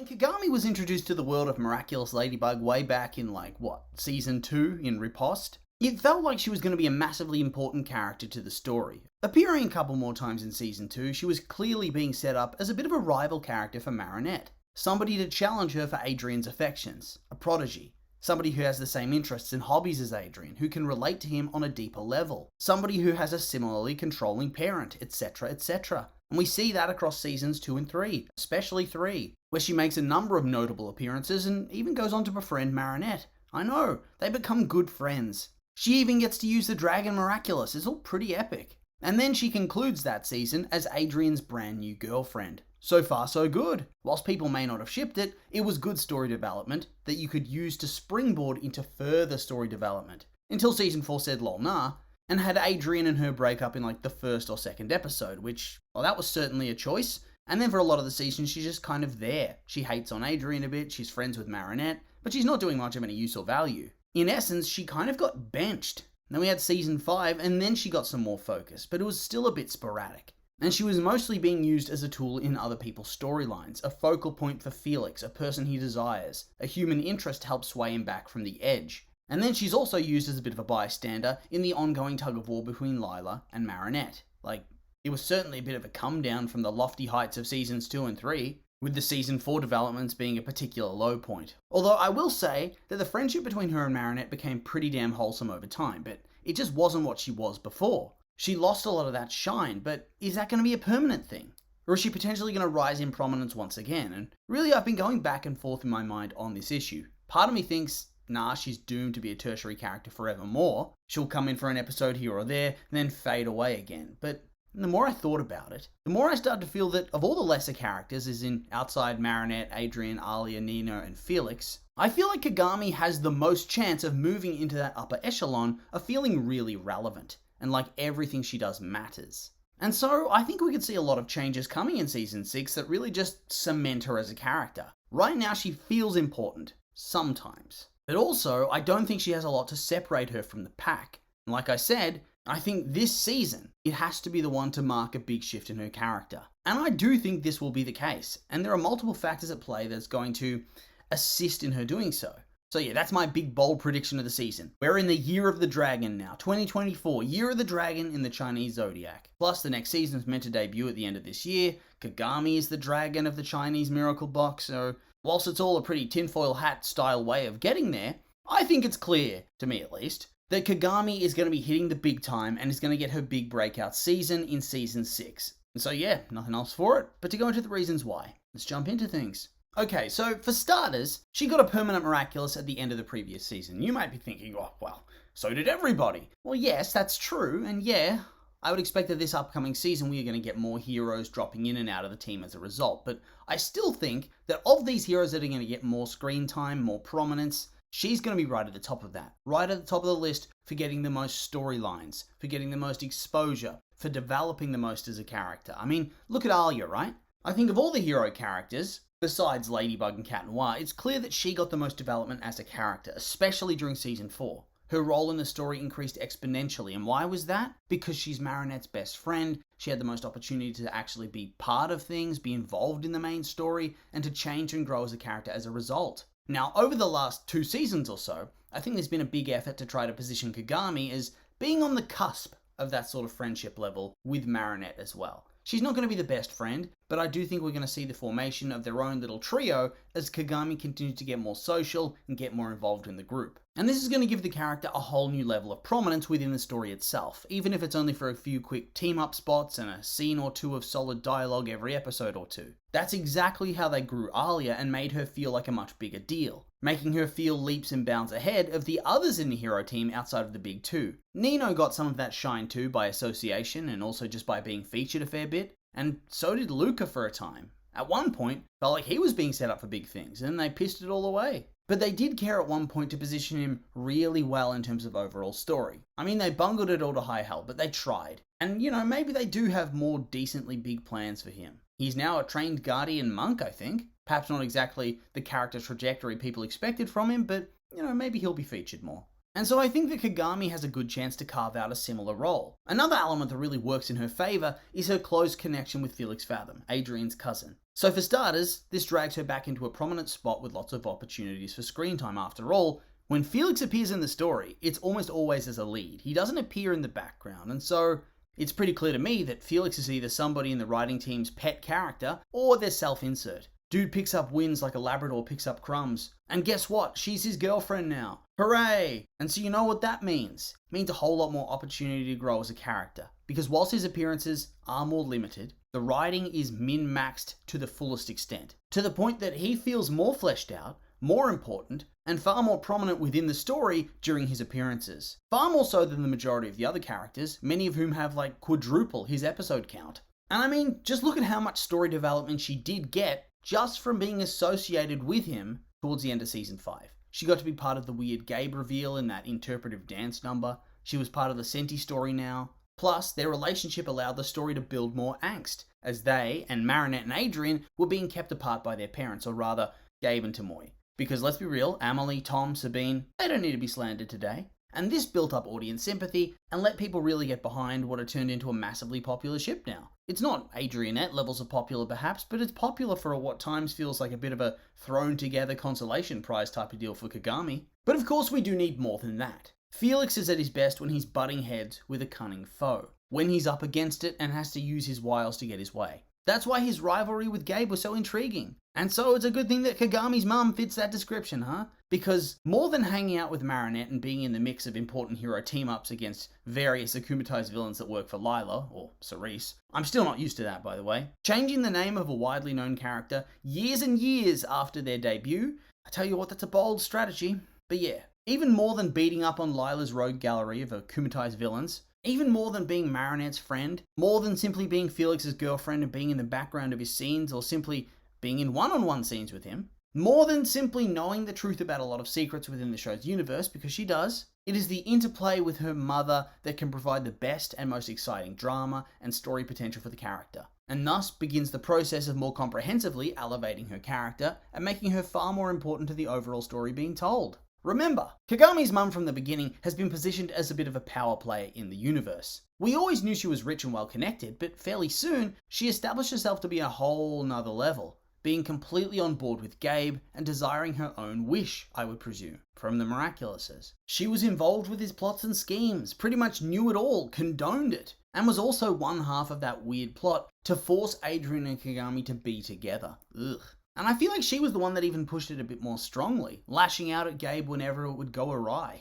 When Kagami was introduced to the world of Miraculous Ladybug way back in, season 2 in Riposte, it felt like she was going to be a massively important character to the story. Appearing a couple more times in season 2, she was clearly being set up as a bit of a rival character for Marinette. Somebody to challenge her for Adrian's affections, a prodigy. Somebody who has the same interests and hobbies as Adrian, who can relate to him on a deeper level. Somebody who has a similarly controlling parent, etc, etc. And we see that across seasons 2 and 3, especially 3, where she makes a number of notable appearances and even goes on to befriend Marinette. I know, they become good friends. She even gets to use the Dragon Miraculous, it's all pretty epic. And then she concludes that season as Adrian's brand new girlfriend. So far so good. Whilst people may not have shipped it, it was good story development that you could use to springboard into further story development. Until season 4 said lol nah, and had Adrian and her break up in the first or second episode, which, well, that was certainly a choice. And then for a lot of the season, she's just kind of there. She hates on Adrian a bit, she's friends with Marinette, but she's not doing much of any use or value. In essence, she kind of got benched. Then we had season 5, and then she got some more focus, but it was still a bit sporadic. And she was mostly being used as a tool in other people's storylines, a focal point for Felix, a person he desires, a human interest to help sway him back from the edge. And then she's also used as a bit of a bystander in the ongoing tug-of-war between Lila and Marinette. It was certainly a bit of a come down from the lofty heights of seasons 2 and 3, with the season 4 developments being a particular low point. Although I will say that the friendship between her and Marinette became pretty damn wholesome over time, but it just wasn't what she was before. She lost a lot of that shine, but is that going to be a permanent thing? Or is she potentially going to rise in prominence once again? And really, I've been going back and forth in my mind on this issue. Part of me thinks, nah, she's doomed to be a tertiary character forevermore. She'll come in for an episode here or there, and then fade away again. But the more I thought about it, the more I started to feel that of all the lesser characters, as in outside Marinette, Adrian, Alia, Nino, and Felix, I feel like Kagami has the most chance of moving into that upper echelon of feeling really relevant, and like everything she does matters. And so I think we could see a lot of changes coming in season 6 that really just cement her as a character. Right now she feels important, sometimes. But also, I don't think she has a lot to separate her from the pack. And like I said, I think this season, it has to be the one to mark a big shift in her character. And I do think this will be the case. And there are multiple factors at play that's going to assist in her doing so. So yeah, that's my big bold prediction of the season. We're in the Year of the Dragon now, 2024, Year of the Dragon in the Chinese Zodiac. Plus the next season is meant to debut at the end of this year. Kagami is the dragon of the Chinese Miracle Box, so whilst it's all a pretty tinfoil hat style way of getting there, I think it's clear, to me at least, that Kagami is going to be hitting the big time and is going to get her big breakout season in season 6. And so yeah, nothing else for it, but to go into the reasons why. Let's jump into things. Okay, so for starters, she got a permanent Miraculous at the end of the previous season. You might be thinking, oh, well, so did everybody. Well, yes, that's true, and yeah, I would expect that this upcoming season we are going to get more heroes dropping in and out of the team as a result, but I still think that of these heroes that are going to get more screen time, more prominence, she's going to be right at the top of that. Right at the top of the list for getting the most storylines, for getting the most exposure, for developing the most as a character. I mean, look at Alia, right? I think of all the hero characters, besides Ladybug and Cat Noir, it's clear that she got the most development as a character, especially during season 4. Her role in the story increased exponentially, and why was that? Because she's Marinette's best friend, she had the most opportunity to actually be part of things, be involved in the main story, and to change and grow as a character as a result. Now, over the last 2 seasons or so, I think there's been a big effort to try to position Kagami as being on the cusp of that sort of friendship level with Marinette as well. She's not going to be the best friend, but I do think we're going to see the formation of their own little trio as Kagami continues to get more social and get more involved in the group. And this is going to give the character a whole new level of prominence within the story itself, even if it's only for a few quick team-up spots and a scene or two of solid dialogue every episode or two. That's exactly how they grew Alia and made her feel like a much bigger deal, making her feel leaps and bounds ahead of the others in the hero team outside of the big two. Nino got some of that shine too by association and also just by being featured a fair bit, and so did Luca for a time. At one point, felt like he was being set up for big things, and they pissed it all away. But they did care at one point to position him really well in terms of overall story. I mean, they bungled it all to high hell, but they tried. And, maybe they do have more decently big plans for him. He's now a trained guardian monk, I think. Perhaps not exactly the character trajectory people expected from him, but, maybe he'll be featured more. And so I think that Kagami has a good chance to carve out a similar role. Another element that really works in her favour is her close connection with Felix Fathom, Adrian's cousin. So for starters, this drags her back into a prominent spot with lots of opportunities for screen time. After all, when Felix appears in the story, it's almost always as a lead. He doesn't appear in the background, and so it's pretty clear to me that Felix is either somebody in the writing team's pet character or their self-insert. Dude picks up wins like a Labrador picks up crumbs. And guess what? She's his girlfriend now. Hooray! And so you know what that means. It means a whole lot more opportunity to grow as a character. Because whilst his appearances are more limited, the writing is min-maxed to the fullest extent. To the point that he feels more fleshed out, more important, and far more prominent within the story during his appearances. Far more so than the majority of the other characters, many of whom have like quadruple his episode count. And I mean, just look at how much story development she did get just from being associated with him towards the end of season 5. She got to be part of the weird Gabe reveal in that interpretive dance number. She was part of the Senti story now. Plus, their relationship allowed the story to build more angst, as they, and Marinette and Adrian, were being kept apart by their parents, or rather, Gabe and Tomoe. Because let's be real, Amelie, Tom, Sabine, they don't need to be slandered today. And this built up audience sympathy and let people really get behind what had turned into a massively popular ship now. It's not Adrianette levels of popular perhaps, but it's popular for what times feels like a bit of a thrown together consolation prize type of deal for Kagami. But of course we do need more than that. Felix is at his best when he's butting heads with a cunning foe, when he's up against it and has to use his wiles to get his way. That's why his rivalry with Gabe was so intriguing. And so it's a good thing that Kagami's mum fits that description, huh? Because more than hanging out with Marinette and being in the mix of important hero team-ups against various akumatized villains that work for Lila, or Cerise, I'm still not used to that by the way, changing the name of a widely known character years and years after their debut, I tell you what, that's a bold strategy. But yeah, even more than beating up on Lila's rogue gallery of akumatized villains, even more than being Marinette's friend, more than simply being Felix's girlfriend and being in the background of his scenes or simply being in one-on-one scenes with him, more than simply knowing the truth about a lot of secrets within the show's universe, because she does, it is the interplay with her mother that can provide the best and most exciting drama and story potential for the character, and thus begins the process of more comprehensively elevating her character and making her far more important to the overall story being told. Remember, Kagami's mum from the beginning has been positioned as a bit of a power player in the universe. We always knew she was rich and well connected, but fairly soon, she established herself to be a whole nother level, being completely on board with Gabe and desiring her own wish, I would presume, from the Miraculouses. She was involved with his plots and schemes, pretty much knew it all, condoned it, and was also one half of that weird plot to force Adrian and Kagami to be together. Ugh. And I feel like she was the one that even pushed it a bit more strongly, lashing out at Gabe whenever it would go awry.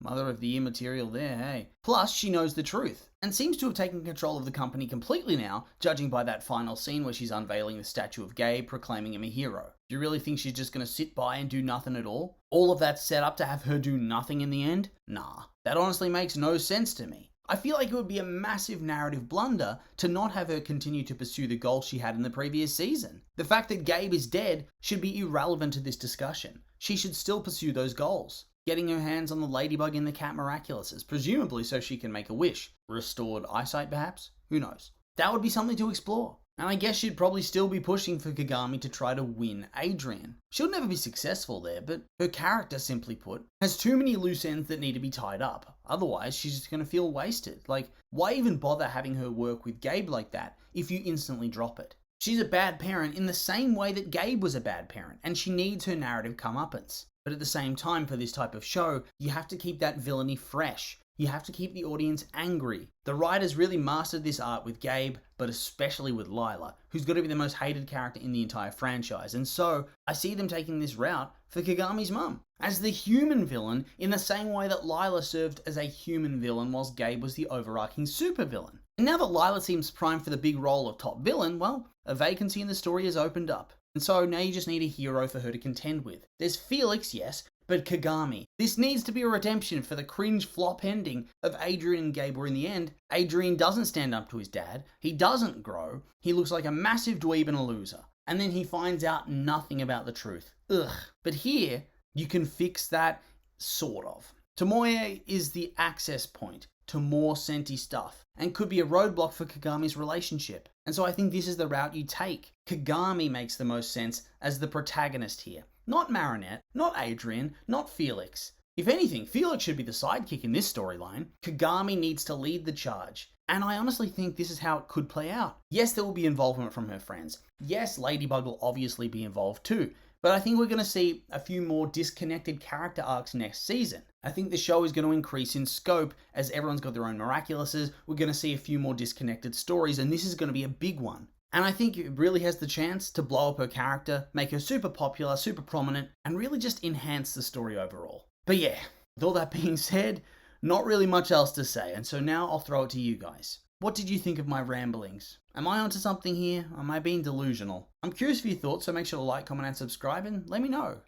Mother of the immaterial there, hey? Plus, she knows the truth, and seems to have taken control of the company completely now, judging by that final scene where she's unveiling the statue of Gabe, proclaiming him a hero. Do you really think she's just gonna sit by and do nothing at all? All of that set up to have her do nothing in the end? Nah, that honestly makes no sense to me. I feel like it would be a massive narrative blunder to not have her continue to pursue the goals she had in the previous season. The fact that Gabe is dead should be irrelevant to this discussion. She should still pursue those goals. Getting her hands on the ladybug in the cat Miraculouses, presumably so she can make a wish. Restored eyesight perhaps? Who knows? That would be something to explore. And I guess she'd probably still be pushing for Kagami to try to win Adrian. She'll never be successful there, but her character, simply put, has too many loose ends that need to be tied up. Otherwise, she's just going to feel wasted. Like, why even bother having her work with Gabe like that if you instantly drop it? She's a bad parent in the same way that Gabe was a bad parent, and she needs her narrative comeuppance. But at the same time, for this type of show, you have to keep that villainy fresh. You have to keep the audience angry. The writers really mastered this art with Gabe, but especially with Lila, who's got to be the most hated character in the entire franchise. And so, I see them taking this route for Kagami's mum, as the human villain in the same way that Lila served as a human villain whilst Gabe was the overarching supervillain. And now that Lila seems primed for the big role of top villain, well, a vacancy in the story has opened up. And so now you just need a hero for her to contend with. There's Felix, yes, but Kagami. This needs to be a redemption for the cringe flop ending of Adrian and Gabe, where in the end, Adrian doesn't stand up to his dad, he doesn't grow, he looks like a massive dweeb and a loser, and then he finds out nothing about the truth. Ugh. But here, you can fix that, sort of. Tomoe is the access point to more Senti stuff, and could be a roadblock for Kagami's relationship. And so I think this is the route you take. Kagami makes the most sense as the protagonist here. Not Marinette, not Adrian, not Felix. If anything, Felix should be the sidekick in this storyline. Kagami needs to lead the charge. And I honestly think this is how it could play out. Yes, there will be involvement from her friends. Yes, Ladybug will obviously be involved too. But I think we're going to see a few more disconnected character arcs next season. I think the show is going to increase in scope as everyone's got their own Miraculouses. We're going to see a few more disconnected stories, and this is going to be a big one. And I think it really has the chance to blow up her character, make her super popular, super prominent, and really just enhance the story overall. But yeah, with all that being said, not really much else to say, and so now I'll throw it to you guys. What did you think of my ramblings? Am I onto something here? Or am I being delusional? I'm curious for your thoughts, so make sure to like, comment, and subscribe, and let me know.